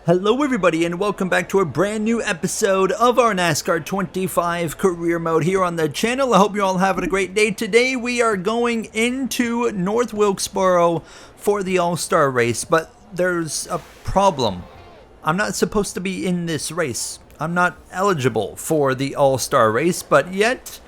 Hello everybody and welcome back to a brand new episode of our NASCAR 25 career mode here on the channel. I hope you're all having a great day. Today we are going into North Wilkesboro for the All-Star race, but there's a problem. I'm not supposed to be in this race. I'm not eligible for the All-Star race, but yet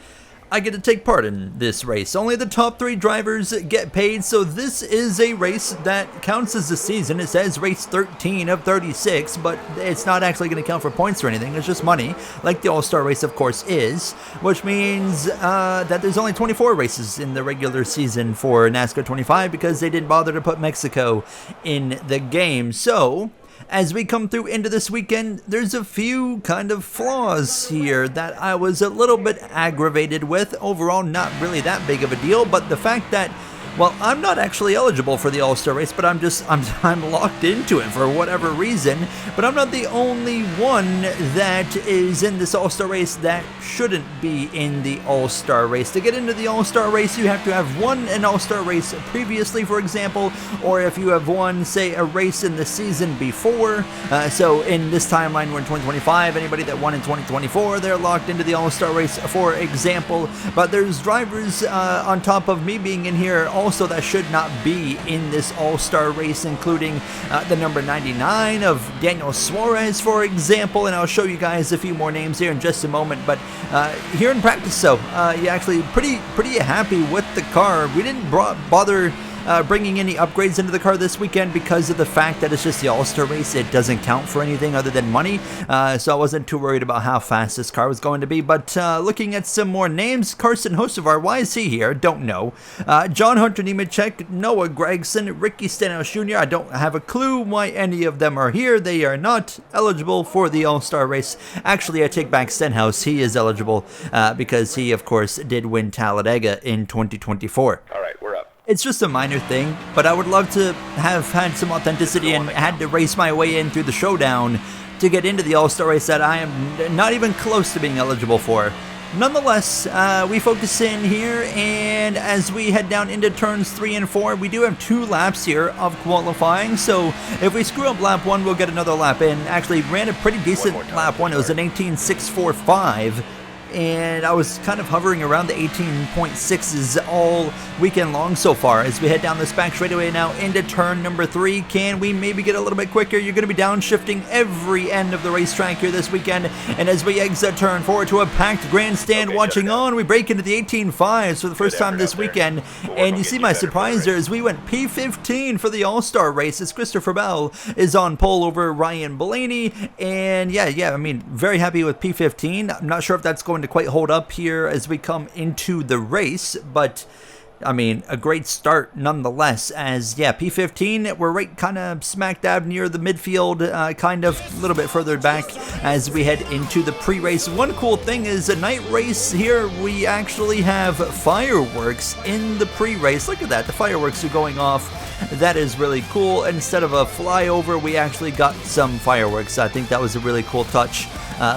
I get to take part in this race. Only the top 3 drivers get paid, so this is a race that counts as a season. It says race 13 of 36, but it's not actually going to count for points or anything. It's just money, like the All-Star race, of course, is, which means that there's only 24 races in the regular season for NASCAR 25 because they didn't bother to put Mexico in the game. So as we come through into this weekend, there's a few kind of flaws here that I was a little bit aggravated with. Overall, not really that big of a deal, but the fact that, well, I'm not actually eligible for the All-Star race, but I'm locked into it for whatever reason. But I'm not the only one that is in this All-Star race that shouldn't be in the All-Star race. To get into the All-Star race, you have to have won an All-Star race previously, for example, or if you have won, say, a race in the season before. So in this timeline, we're in 2025. Anybody that won in 2024, they're locked into the All-Star race, for example. But there's drivers on top of me being in here also that should not be in this All-Star race, including the number 99 of Daniel Suarez, for example, and I'll show you guys a few more names here in just a moment. But here in practice, so you actually pretty happy with the car. We didn't bother bringing any upgrades into the car this weekend because of the fact that it's just the All-Star race. It doesn't count for anything other than money, so I wasn't too worried about how fast this car was going to be. But looking at some more names, Carson Hocevar, why is he here? Don't know. John Hunter Nemechek, Noah Gragson, Ricky Stenhouse Jr., I don't have a clue why any of them are here. They are not eligible for the All-Star race. Actually, I take back Stenhouse. He is eligible because he, of course, did win Talladega in 2024. All right, we're up. It's just a minor thing, but I would love to have had some authenticity and had to race my way in through the showdown to get into the All-Star race that I am not even close to being eligible for. Nonetheless, we focus in here, and as we head down into turns 3 and 4, we do have 2 laps here of qualifying, so if we screw up lap 1, we'll get another lap in. Actually, ran a pretty decent lap 1. It was an 18.645. And I was kind of hovering around the 18.6s all weekend long so far. As we head down this back straightaway now into turn number 3, can we maybe get a little bit quicker? You're going to be downshifting every end of the racetrack here this weekend. And as we exit turn 4 to a packed grandstand watching on, we break into the 18.5s for the first time this weekend. And you see my surprise there as we went P15 for the All-Star race as Christopher Bell is on pole over Ryan Blaney. And yeah, I mean, very happy with P15. I'm not sure if that's going to quite hold up here as we come into the race, but I mean, a great start nonetheless. As P15, we're right kind of smack dab near the midfield, kind of a little bit further back as we head into the pre-race. One cool thing is a night race here, we actually have fireworks in the pre-race. Look at that, the fireworks are going off. That is really cool. Instead of a flyover, we actually got some fireworks. I think that was a really cool touch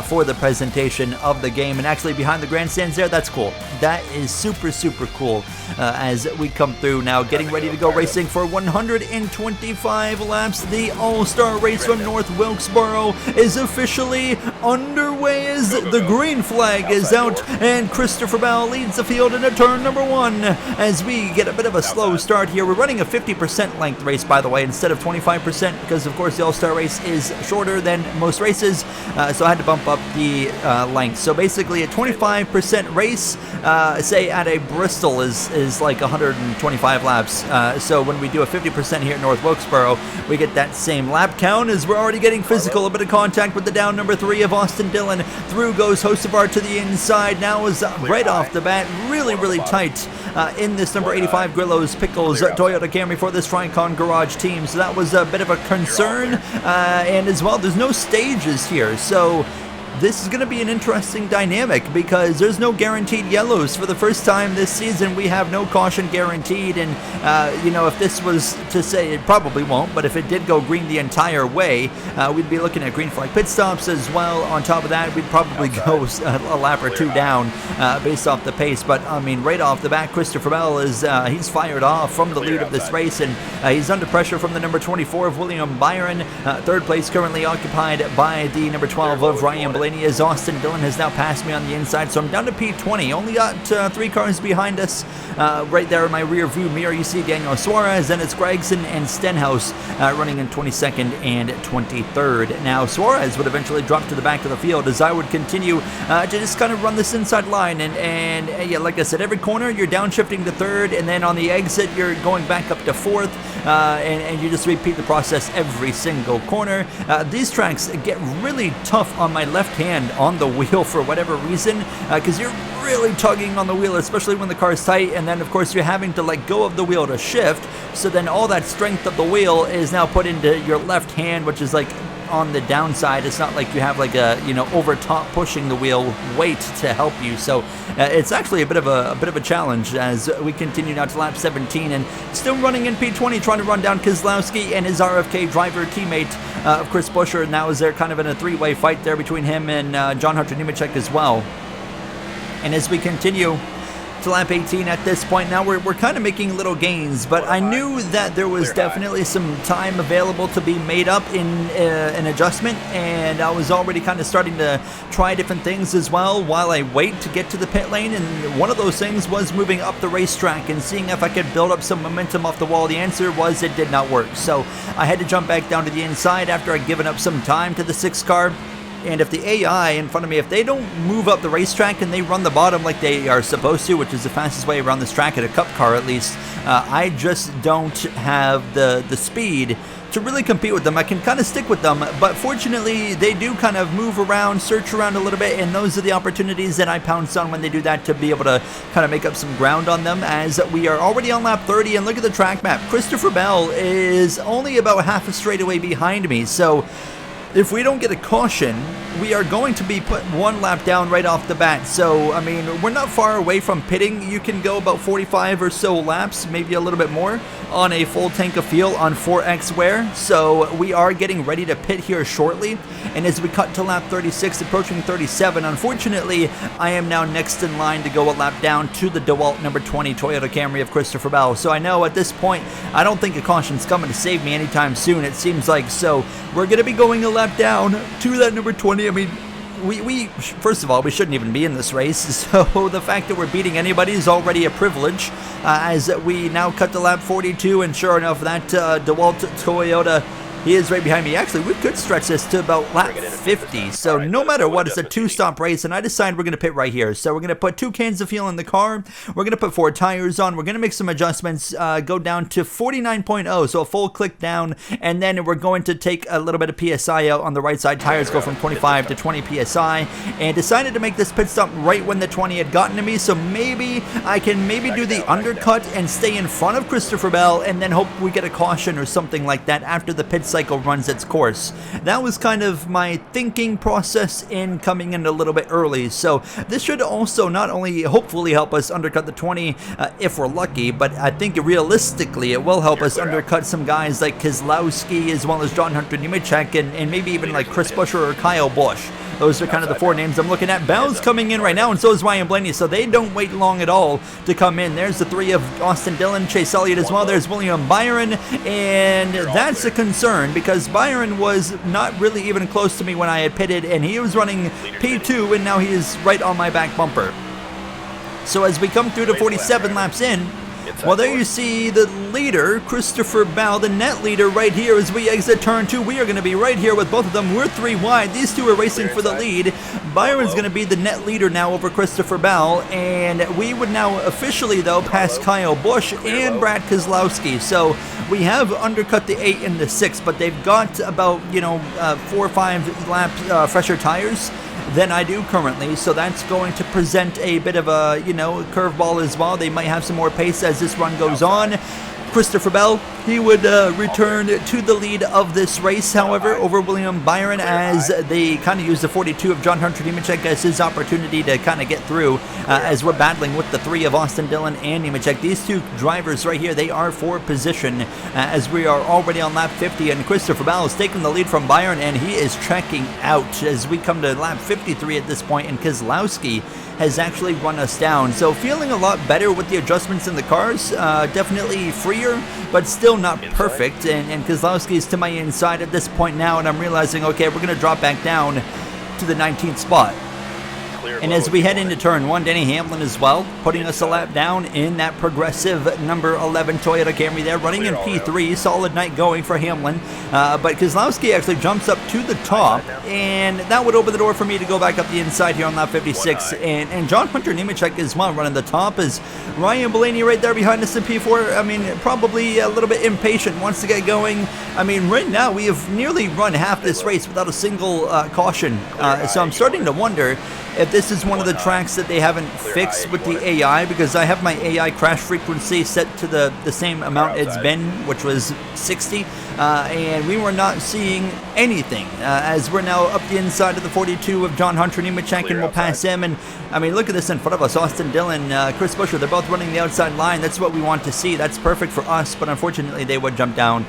for the presentation of the game. And actually behind the grandstands there, that's cool. That is super cool as we come through now, getting ready to go racing for 125 laps. The All-Star race from North Wilkesboro is officially underway as the green flag is out and Christopher Bell leads the field into turn number 1 as we get a bit of a slow start here. We're running a 50% length race, by the way, instead of 25% because, of course, the All-Star race is shorter than most races, so I had to bump up the length. So basically a 25% race, say at a Bristol is like 125 laps. So when we do a 50% here at North Wilkesboro, we get that same lap count as we're already getting physical. A bit of contact with the down number 3 of Austin Dillon. Through goes Hocevar to the inside. Now is right off the bat really tight in this number 85 Grillo's Pickles Toyota Camry for this Tricon Garage team. So that was a bit of a concern. And as well, there's no stages here. So this is going to be an interesting dynamic because there's no guaranteed yellows. For the first time this season, we have no caution guaranteed, and if this was to say, it probably won't, but if it did go green the entire way, we'd be looking at green flag pit stops as well. On top of that, we'd probably go a lap or two down based off the pace. But I mean, right off the bat, Christopher Bell he's fired off from the lead of this race, and he's under pressure from the number 24 of William Byron. Third place currently occupied by the number 12 of Ryan Blaney, as Austin Dillon has now passed me on the inside, so I'm down to P20. Only got 3 cars behind us. Right there in my rear view mirror, you see Daniel Suarez, then it's Gregson and Stenhouse running in 22nd and 23rd. Now, Suarez would eventually drop to the back of the field as I would continue to just kind of run this inside line. And yeah, like I said, every corner you're downshifting to 3rd, and then on the exit you're going back up to 4th, and you just repeat the process every single corner. These tracks get really tough on my left hand on the wheel for whatever reason, because you're really tugging on the wheel, especially when the car is tight, and then of course you're having to let go of the wheel to shift, so then all that strength of the wheel is now put into your left hand, which is like on the downside. It's not like you have like a over top pushing the wheel weight to help you, so it's actually a bit of a challenge as we continue now to lap 17 and still running in P20, trying to run down Keselowski and his RFK driver teammate of Chris Buescher. Now is there kind of in a 3-way fight there between him and John Hunter Nemechek as well. And as we continue to lap 18 at this point, now we're kind of making little gains, but I knew that there was definitely some time available to be made up in an adjustment, and I was already kind of starting to try different things as well while I wait to get to the pit lane, and one of those things was moving up the racetrack and seeing if I could build up some momentum off the wall. The answer was it did not work, so I had to jump back down to the inside after I'd given up some time to the 6th car. And if the AI in front of me, if they don't move up the racetrack and they run the bottom like they are supposed to, which is the fastest way around this track at a cup car at least, I just don't have the speed to really compete with them. I can kind of stick with them, but fortunately they do kind of move around, search around a little bit, and those are the opportunities that I pounce on when they do that, to be able to kind of make up some ground on them. As we are already on lap 30, and look at the track map, Christopher Bell is only about half a straightaway behind me, so if we don't get a caution, we are going to be put 1 lap down right off the bat. So, I mean, we're not far away from pitting. You can go about 45 or so laps, maybe a little bit more, on a full tank of fuel on 4X wear. So we are getting ready to pit here shortly. And as we cut to lap 36, approaching 37, unfortunately, I am now next in line to go a lap down to the DeWalt number 20 Toyota Camry of Christopher Bell. So I know at this point, I don't think a caution's coming to save me anytime soon, it seems like. So we're going to be going a lap down to that number 20. I mean, we first of all, we shouldn't even be in this race, so the fact that we're beating anybody is already a privilege, as we now cut to lap 42, and sure enough, that DeWalt Toyota, he is right behind me. Actually, we could stretch this to about lap 50, so no matter what, it's a 2-stop race, and I decided we're going to pit right here. So we're going to put 2 cans of fuel in the car, we're going to put 4 tires on, we're going to make some adjustments, go down to 49.0, so a full click down, and then we're going to take a little bit of PSI out on the right side. Tires go from 25 to 20 PSI, and decided to make this pit stop right when the 20 had gotten to me, so maybe I can do the undercut and stay in front of Christopher Bell, and then hope we get a caution or something like that after the pit cycle runs its course. That was kind of my thinking process in coming in a little bit early, so this should also not only hopefully help us undercut the 20 if we're lucky, but I think realistically it will help us undercut some guys like Keselowski as well as John Hunter Nemechek, and maybe even like Chris Buescher or Kyle Busch. Those are kind of the 4 names I'm looking at. Bell's coming in right now, and so is Ryan Blaney, so they don't wait long at all to come in. There's the 3 of Austin Dillon, Chase Elliott as well. There's William Byron, and that's a concern because Byron was not really even close to me when I had pitted, and he was running P2, and now he is right on my back bumper. So as we come through to 47 laps in, well, there you see the leader, Christopher Bell, the net leader right here as we exit turn 2. We are going to be right here with both of them. We're 3 wide. These 2 are racing for the lead. Byron's going to be the net leader now over Christopher Bell, and we would now officially, though, pass Kyle Busch and Brad Keselowski. So we have undercut the 8 and the 6, but they've got about, 4 or 5 lap fresher tires than I do currently, so that's going to present a bit of a, curveball as well. They might have some more pace as this run goes on. Christopher Bell, he would return to the lead of this race, however, over William Byron, as they kind of use the 42 of John Hunter Nemechek as his opportunity to kind of get through as we're battling with the 3 of Austin Dillon and Nemechek. These two drivers right here, they are for position as we are already on lap 50, and Christopher Bell is taking the lead from Byron, and he is checking out as we come to lap 53 at this point, and Keselowski has actually run us down. So feeling a lot better with the adjustments in the cars, definitely freer, but still not perfect, and Keselowski is to my inside at this point now, and I'm realizing, okay, we're going to drop back down to the 19th spot. And as we head into turn 1, Denny Hamlin as well, putting us a lap down in that progressive number 11 Toyota Camry there, running in P3. Solid night going for Hamlin. But Keselowski actually jumps up to the top, and that would open the door for me to go back up the inside here on lap 56. And John Hunter Nemechek as well running the top, as Ryan Blaney right there behind us in P4. I mean, probably a little bit impatient, wants to get going. I mean, right now we have nearly run half this race without a single caution. So I'm starting to wonder if this is one of the tracks that they haven't fixed with the AI, because I have my AI crash frequency set to the same amount it's been, which was 60, and we were not seeing anything as we're now up the inside of the 42 of John Hunter Nemechek, and we'll pass him. And I mean, look at this in front of us, Austin Dillon, Chris Buescher, they're both running the outside line. That's what we want to see. That's perfect for us, but unfortunately they would jump down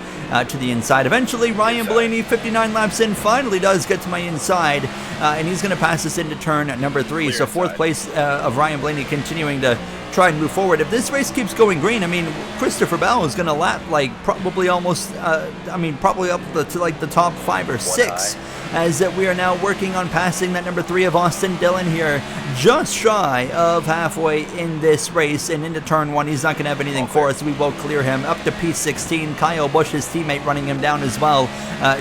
to the inside. Eventually Ryan Blaney, 59 laps in, finally does get to my inside, and he's going to pass us into turn number 3. So 4th place of Ryan Blaney, continuing to try and move forward. If this race keeps going green, I mean, Christopher Bell is going to lap like probably almost, probably up to like the top 5 or 6, as that we are now working on passing that number 3 of Austin Dillon here, just shy of halfway in this race, and into turn 1. He's not going to have anything for us. We will clear him up to P16. Kyle Busch, his teammate, running him down as well,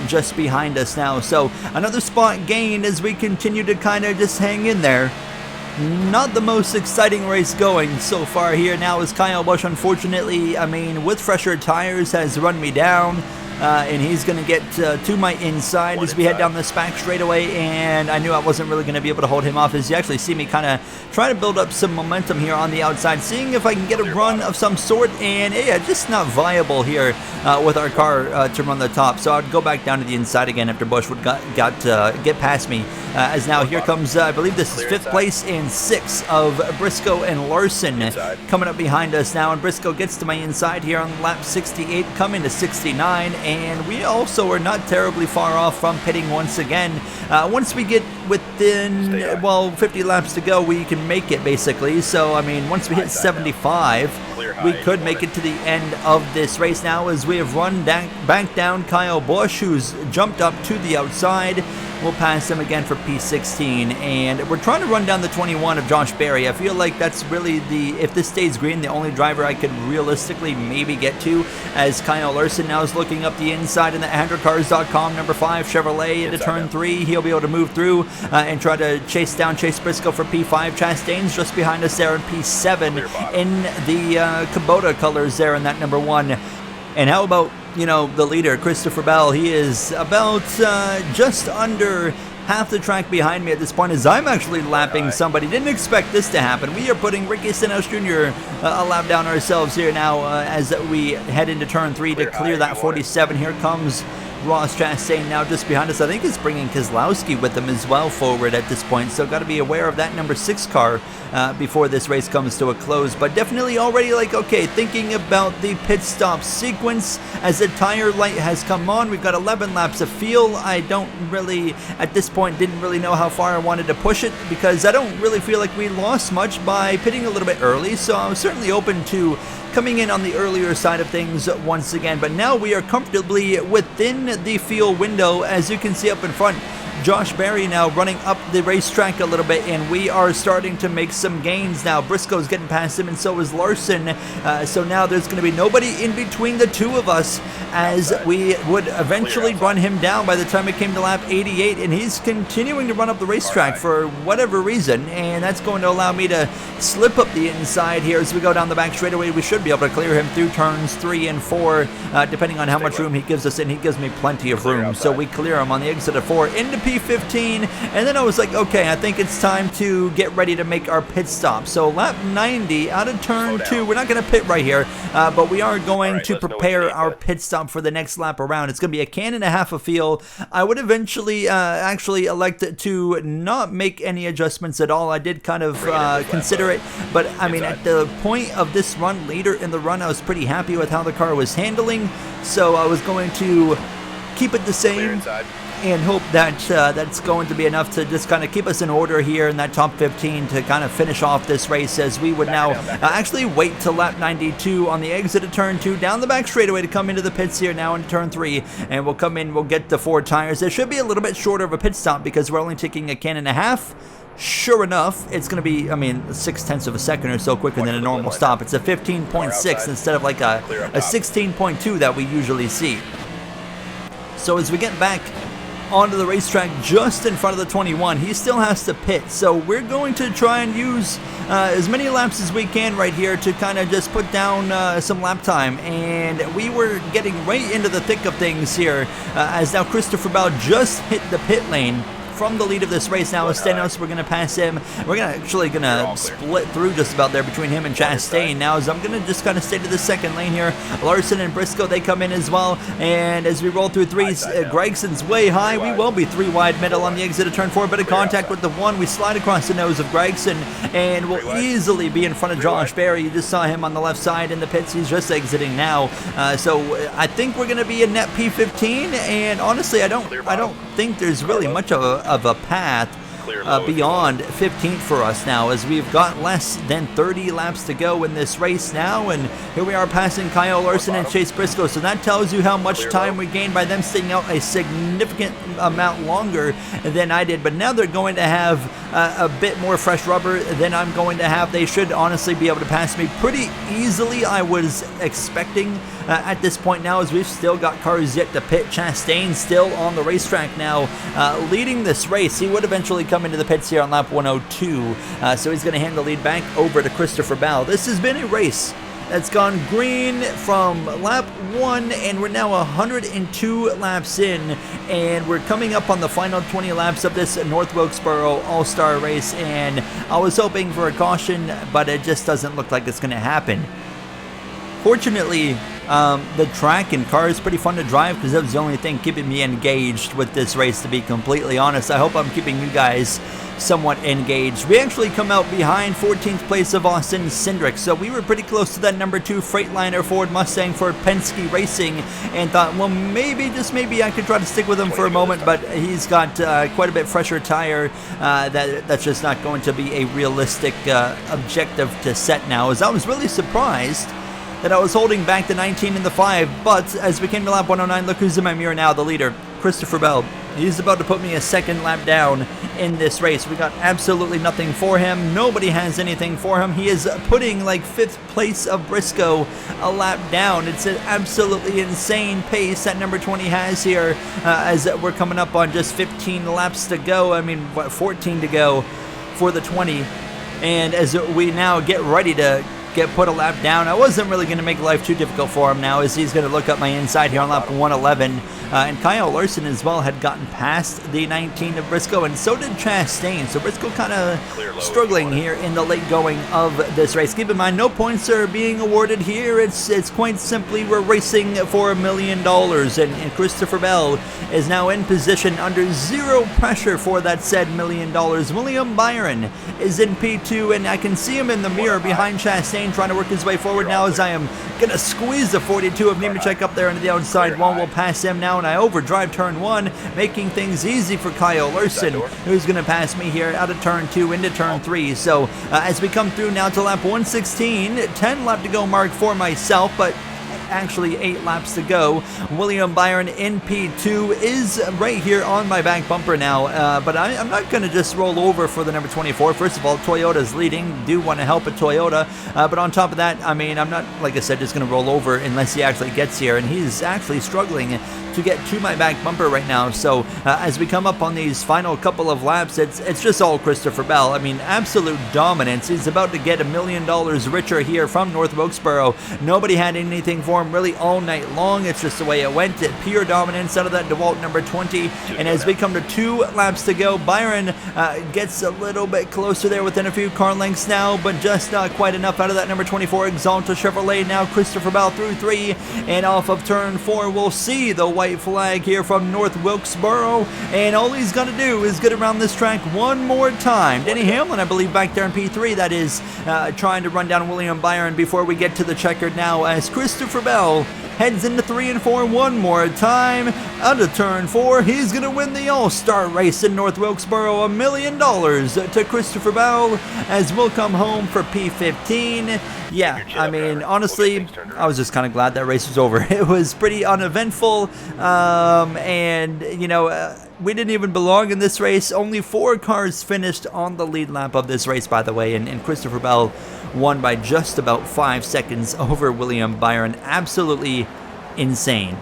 just behind us now. So another spot gained as we continue to kind of just hang in there. Not the most exciting race going so far here now, as Kyle Busch, unfortunately, I mean, with fresher tires, has run me down. And he's going to get to my inside as we head down this back straightaway, and I knew I wasn't really going to be able to hold him off, as you actually see me kind of try to build up some momentum here on the outside, seeing if I can get a run of some sort, and yeah, just not viable here with our car to run the top. So I'd go back down to the inside again after Busch would get past me, as now here comes, I believe this is 5th place and 6th of Briscoe and Larson coming up behind us now, and Briscoe gets to my inside here on lap 68, coming to 69, and we also are not terribly far off from pitting once again. Once we get within, well, 50 laps to go, we can make it basically. So, I mean, once we hit 75, we could make it to the end of this race now, as we have run back down Kyle Busch, who's jumped up to the outside. We'll pass him again for P16, and we're trying to run down the 21 of Josh Berry. I feel like that's really if this stays green, the only driver I could realistically maybe get to, as Kyle Larson now is looking up the inside in the AndrewCars.com number 5 Chevrolet into turn 3. He'll be able to move through and try to chase down Chase Briscoe for P5. Chastain's just behind us there in P7 in the Kubota colors there in that number 1. And how about, you know, the leader, Christopher Bell? He is about just under half the track behind me at this point, as I'm actually lapping somebody. Didn't expect this to happen. We are putting Ricky Stenhouse Jr. A lap down ourselves here now as we head into turn 3 to clear that 47. Here comes Ross Chastain now just behind us. I think he's bringing Keselowski with him as well forward at this point, so got to be aware of that number 6 car before this race comes to a close. But definitely already, like, okay, thinking about the pit stop sequence as the tire light has come on. We've got 11 laps of fuel. I don't really, at this point, didn't really know how far I wanted to push it, because I don't really feel like we lost much by pitting a little bit early, so I'm certainly open to coming in on the earlier side of things once again. But now we are comfortably within the fuel window, as you can see up in front. Josh Berry now running up the racetrack a little bit, and we are starting to make some gains now. Briscoe's getting past him, and so is Larson. So now there's going to be nobody in between the two of us, as we would eventually run him down by the time it came to lap 88, and he's continuing to run up the racetrack for whatever reason, and that's going to allow me to slip up the inside here as we go down the back straightaway. We should be able to clear him through turns 3 and 4, depending on how much room he gives us, and he gives me plenty of room. So we clear him on the exit of 4 into P15, and then I was like, okay, I think it's time to get ready to make our pit stop. So lap 90 out of turn 2. We're not going to pit right here, but we are going to prepare our pit stop for the next lap around. It's going to be a can and a half of fuel. I would eventually actually elect to not make any adjustments at all. I did kind of consider it, but I mean, at the point of this run, later in the run, I was pretty happy with how the car was handling, so I was going to keep it the same and hope that that's going to be enough to just kind of keep us in order here in that top 15 to kind of finish off this race, as we would now actually wait till lap 92 on the exit of turn 2 down the back straightaway to come into the pits here now into turn 3, and we'll come in, we'll get the 4 tires. It should be a little bit shorter of a pit stop because we're only taking a can and a half. Sure enough, it's going to be, I mean, 0.6 of a second or so quicker than a normal stop. It's a 15.6 instead of like a 16.2 that we usually see. So as we get back onto the racetrack just in front of the 21, he still has to pit, so we're going to try and use as many laps as we can right here to kind of just put down some lap time. And we were getting right into the thick of things here as now Christopher Bell just hit the pit lane from the lead of this race. Now Stenos, we're going to pass him. We're actually going to split through just about there between him and Chastain. Now as I'm going to just kind of stay to the second lane here. Larson and Briscoe, they come in as well. And as we roll through 3s, Gregson's way high. We will be 3 wide middle on the exit of turn 4. Bit of contact with the 1. We slide across the nose of Gregson and we'll easily be in front of Josh Berry. You just saw him on the left side in the pits. He's just exiting now. So I think we're going to be a net P15, and honestly I don't think there's really much of a path beyond 15th for us now, as we've got less than 30 laps to go in this race now, and here we are passing Kyle Larson and Chase Briscoe. So that tells you how much time we gained by them staying out a significant amount longer than I did. But now they're going to have a bit more fresh rubber than I'm going to have. They should honestly be able to pass me pretty easily, I was expecting at this point now, as we've still got cars yet to pit. Chastain still on the racetrack now, leading this race. He would eventually come into the pits here on lap 102, so he's going to hand the lead back over to Christopher Bell. This has been a race that's gone green from lap 1, and we're now 102 laps in, and we're coming up on the final 20 laps of this North Wilkesboro All-Star race, and I was hoping for a caution, but it just doesn't look like it's going to happen. Fortunately, the track and car is pretty fun to drive, because that was the only thing keeping me engaged with this race, to be completely honest. I hope I'm keeping you guys somewhat engaged. We actually come out behind 14th place of Austin Cindric, so we were pretty close to that number 2 Freightliner Ford Mustang for Penske Racing, and thought, well, maybe, just maybe, I could try to stick with him for a moment, but he's got quite a bit fresher tire. That's just not going to be a realistic objective to set now, as I was really surprised that I was holding back the 19 in the 5, but as we came to lap 109, look who's in my mirror now, the leader, Christopher Bell. He's about to put me a second lap down in this race. We got absolutely nothing for him. Nobody has anything for him. He is putting like 5th place of Briscoe a lap down. It's an absolutely insane pace that number 20 has here, as we're coming up on just 15 laps to go. I mean, what, 14 to go for the 20. And as we now get ready to get put a lap down, I wasn't really going to make life too difficult for him now, as he's going to look up my inside here on lap 111. And Kyle Larson as well had gotten past the 19 of Briscoe, and so did Chastain. So Briscoe kind of struggling here in the late going of this race. Keep in mind, no points are being awarded here. It's quite simply we're racing for $1 million, and Christopher Bell is now in position under zero pressure for that said $1 million. William Byron is in P2, and I can see him in the mirror behind Chastain trying to work his way forward now, as I am going to squeeze the 42 of Nemechek up there into the outside wall. We'll pass him now, and I overdrive turn 1, making things easy for Kyle Larson, who's going to pass me here out of turn 2 into turn 3. So as we come through now to lap 116, 10 lap to go mark for myself, but actually 8 laps to go. William Byron in P2 is right here on my back bumper now, but I'm not going to just roll over for the number 24. First of all, Toyota's leading. Do want to help a Toyota, but on top of that, I mean, I'm not, like I said, just going to roll over unless he actually gets here, and he's actually struggling to get to my back bumper right now. So as we come up on these final couple of laps, it's just all Christopher Bell. I mean, absolute dominance. He's about to get $1 million richer here from North Wilkesboro. Nobody had anything for form really all night long. It's just the way it went. Pure dominance out of that DeWalt number 20. And as we come to 2 laps to go, Byron gets a little bit closer there within a few car lengths now, but just not quite enough out of that number 24 Exalta Chevrolet. Now Christopher Bell through 3 and off of turn 4. We'll see the white flag here from North Wilkesboro, and all he's going to do is get around this track one more time. Denny Hamlin, I believe, back there in P3, that is, trying to run down William Byron before we get to the checkered now, as Christopher Bell heads into 3 and 4 one more time. Out of turn 4, he's going to win the All-Star race in North Wilkesboro. $1 million to Christopher Bell as we'll come home for P15. Yeah, I mean, honestly, I was just kind of glad that race was over. It was pretty uneventful, and, you know, we didn't even belong in this race. Only 4 cars finished on the lead lap of this race, by the way, and Christopher Bell won by just about 5 seconds over William Byron. Absolutely insane.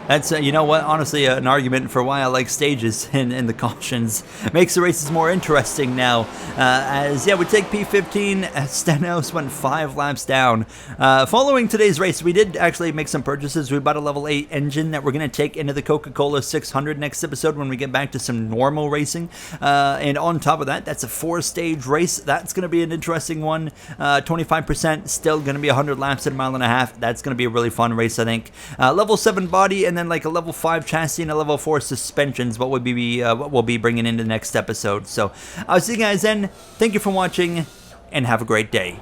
That's, you know what, honestly, an argument for why I like stages in the cautions. Makes the races more interesting now. As, yeah, we take P15. Stenhouse went 5 laps down. Following today's race, we did actually make some purchases. We bought a level 8 engine that we're going to take into the Coca-Cola 600 next episode when we get back to some normal racing. And on top of that, that's a 4-stage race. That's going to be an interesting one. 25%, still going to be 100 laps at a mile and a half. That's going to be a really fun race, I think. Level 7 body, and then like a level 5 chassis and a level 4 suspensions, what we'll be bringing into the next episode. So I'll see you guys then. Thank you for watching, and have a great day.